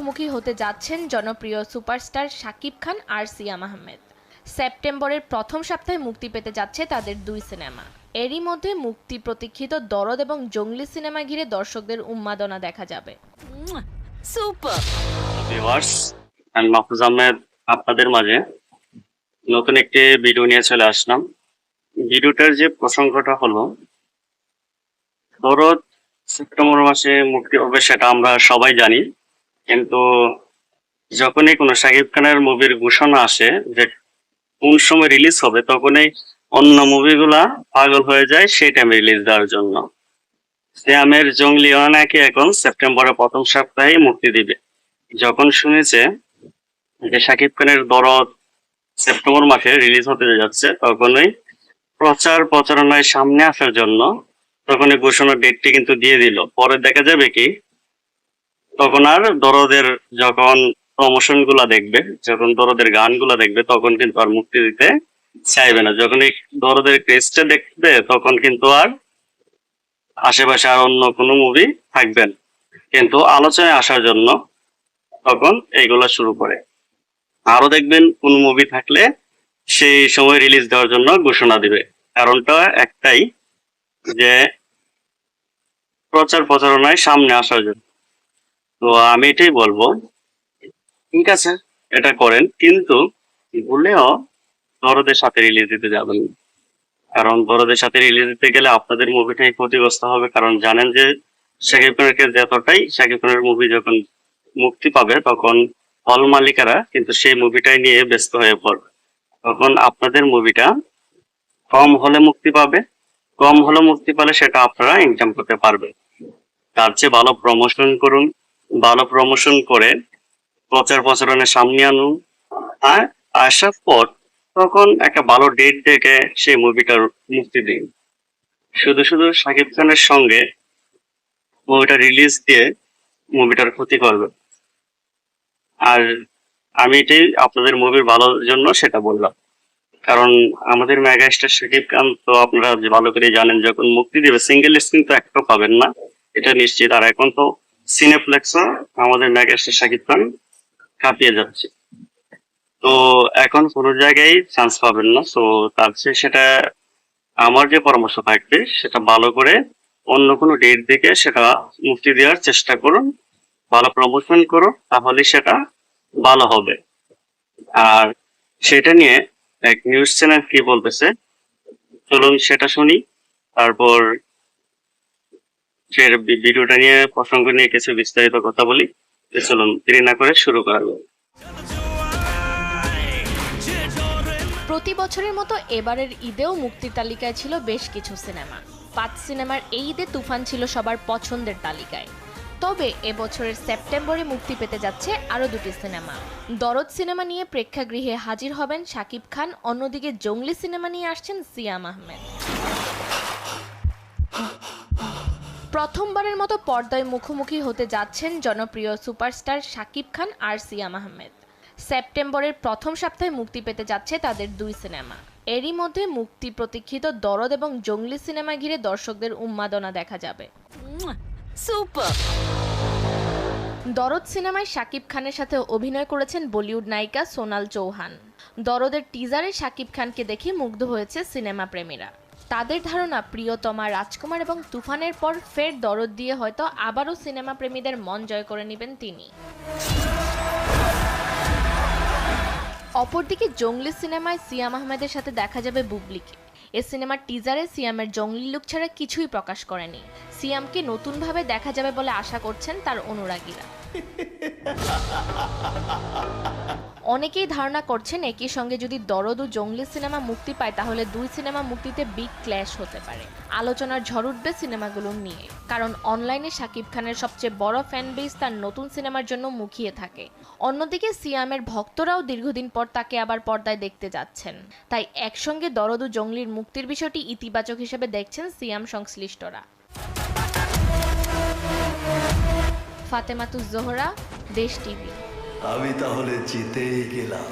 মুখোমুখি হতে যাচ্ছেন জনপ্রিয় সুপারস্টার শাকিব খান আর সিয়াম আহমেদ। সেপ্টেম্বরের প্রথম সপ্তাহে মুক্তি পেতে যাচ্ছে তাদের দুই সিনেমা। এরই মধ্যে মুক্তি প্রতীক্ষিত দরদ এবং জঙ্গলি সিনেমা ঘিরে দর্শকদের উন্মাদনা দেখা যাবে। সুপার ভিউয়ার্স, আমি মাহফুজ আহমেদ আপনাদের মাঝে নতুন একটি ভিডিও নিয়ে চলে আসলাম। ভিডিওটার যে প্রসঙ্গটা হলো, দরদ সেপ্টেম্বর মাসে মুক্তি হবে সেটা আমরা সবাই জানি, কিন্তু যখনই কোনো শাকিব খানের মুভির ঘোষণা আসে যে কোন সময় রিলিজ হবে, তখনই অন্য মুভিগুলা পাগল হয়ে যায় সেই টাইমে রিলিজ দেওয়ার জন্য। সিয়ামের জঙ্গলিও নাকি এখন সেপ্টেম্বরের প্রথম সপ্তাহে মুক্তি দিবে। যখন শুনেছে যে শাকিব খানের দরদ সেপ্টেম্বর মাসে রিলিজ হতে যাচ্ছে, তখনই প্রচারণায় সামনে আসার জন্য তখনই ঘোষণার ডেটটি কিন্তু দিয়ে দিল। পরে দেখা যাবে কি, তখন আর দরদের যখন প্রমোশন গুলা দেখবে, যখন দরদের গানগুলা দেখবে, তখন কিন্তু আর মুক্তি দিতে চাইবে না। যখন এই দরদের ক্রেজটা দেখবে, তখন কিন্তু আর আশেপাশে আর অন্য কোনো মুভি থাকবে না, কিন্তু আলোচনায় আসার জন্য তখন এইগুলা শুরু করে। আরো দেখবেন কোন মুভি থাকলে সেই সময় রিলিজ দেওয়ার জন্য ঘোষণা দিবে। কারণটা একটাই, যে প্রচারণায় সামনে আসার জন্য। তো আমি এটাই বলবো, ঠিক আছে এটা করেন, কিন্তু ভুলেও দরদের সাথে রিলিজ দিতে যাবেন না। কারণ দরদের সাথে রিলিজ দিতে গেলে আপনাদের মুভিটাই ক্ষতিগ্রস্ত হবে। কারণ জানেন যে শাকিব খানের ক্ষেত্রে যতটাই, শাকিব খানের মুভি যখন মুক্তি পাবে, তখন হল মালিকারা কিন্তু সেই মুভিটাই নিয়ে ব্যস্ত হয়ে পড়বে। তখন আপনাদের মুভিটা কম হলে মুক্তি পাবে, কম হলে মুক্তি পেলে সেটা আপনারা ইনকাম করতে পারবে। তার চেয়ে ভালো প্রমোশন করুন, ভালো প্রমোশন করে প্রচারণের সামনে আনুন। আর আসার পর তখন একটা ভালো ডেট দেখে সেই মুভিটার মুক্তি দিন। শুধু শুধু শাকিব খানের সঙ্গে মুভিটা রিলিজ দিয়ে মুভিটার ক্ষতি করবে। আর আমি এটাই আপনাদের মুভির ভালোর জন্য সেটা বললাম। কারণ আমাদের মেগা স্টার শাকিব খান তো আপনারা যে ভালো করে জানেন, যখন মুক্তি দিবে সিঙ্গেল স্ক্রিন তো একটা পাবেন না, এটা নিশ্চিত। আর এখন তো সিনেপ্লেক্সও আমাদের মেগা স্টার শাকিব খান কাঁপিয়ে যাচ্ছে। তো এখন কোনো জায়গায় চান্স পাবেন না। তো তার চেয়ে সেটা, আমার যে পরামর্শ থাকবে, সেটা ভালো করে অন্য কোনো ডেট দেখে সেটা মুক্তি দেওয়ার চেষ্টা করুন, ভালো প্রমোশন করুন, তাহলে সেটা ভালো হবে। আর সেটা নিয়ে এক নিউজ চ্যানেল কি বলতেছে, চলুন সেটা শুনি। তারপর সে ভিডিওটা নিয়ে, প্রসঙ্গ নিয়ে কিছু বিস্তারিত কথা বলি। তো চলুন দেরি না করে শুরু করা যাক। প্রতি বছরের মতো এবারের ঈদেও মুক্তির তালিকায় ছিল বেশ কিছু সিনেমা। 5 সিনেমার এই ঈদে তুফান ছিল সবার পছন্দের তালিকায়। তবে এবছরের সেপ্টেম্বরে মুক্তি পেতে যাচ্ছে আরও দুটি সিনেমা। দরদ সিনেমা নিয়ে প্রেক্ষাগৃহে হাজির হবেন শাকিব খান, অন্যদিকে জঙ্গলি সিনেমা নিয়ে আসছেন সিয়াম আহমেদ। প্রথমবারের মতো পর্দায় মুখোমুখি হতে যাচ্ছেন জনপ্রিয় সুপারস্টার শাকিব খান আর সিয়াম আহমেদ। সেপ্টেম্বরের প্রথম সপ্তাহে মুক্তি পেতে যাচ্ছে তাদের দুই সিনেমা। এরই মধ্যে মুক্তি প্রতীক্ষিত দরদ এবং জঙ্গলি সিনেমা ঘিরে দর্শকদের উন্মাদনা দেখা যাবে। সুপার দরদ সিনেমায় শাকিব খানের সাথে অভিনয় করেছেন বলিউড নায়িকা সোনাল চৌহান। দরদের টিজারে শাকিব খানকে দেখে মুগ্ধ হয়েছে সিনেমা প্রেমীরা। তাদের ধারণা, প্রিয়তমা, রাজকুমার এবং তুফানের পর ফের দরদ দিয়ে হয়তো আবারও সিনেমা প্রেমীদের মন জয় করে নেবেন তিনি। অপরদিকে জঙ্গলি সিনেমায় সিয়াম আহমেদের সাথে দেখা যাবে বুবলিকে। এ সিনেমার টিজারে সিয়ামের জঙ্গলি লুক ছাড়া কিছুই প্রকাশ করেনি। সিয়ামকে নতুনভাবে দেখা যাবে বলে আশা করছেন তার অনুরাগীরা। অনেকেই ধারণা করছেন একই সঙ্গে যদি দরদ ও জঙ্গলি সিনেমা মুক্তি পায়, তাহলে দুই সিনেমা মুক্তিতে বিগ ক্ল্যাশ হতে পারে। আলোচনার ঝড় উঠবে সিনেমাগুলোর নিয়ে, কারণ অনলাইনে শাকিব খানের সবচেয়ে বড় ফ্যান বেস তার নতুন সিনেমার জন্য মুখিয়ে থাকে। অন্যদিকে সিয়ামের ভক্তরাও দীর্ঘদিন পর তাকে আবার পর্দায় দেখতে যাচ্ছেন। তাই একসঙ্গে দরদ ও জঙ্গলির মুক্তির বিষয়টি ইতিবাচক হিসেবে দেখছেন সিয়াম সংশ্লিষ্টরা। ফাতেমাতুজ জোহরা, দেশ টিভি। আমি তাহলে জিতেই গেলাম।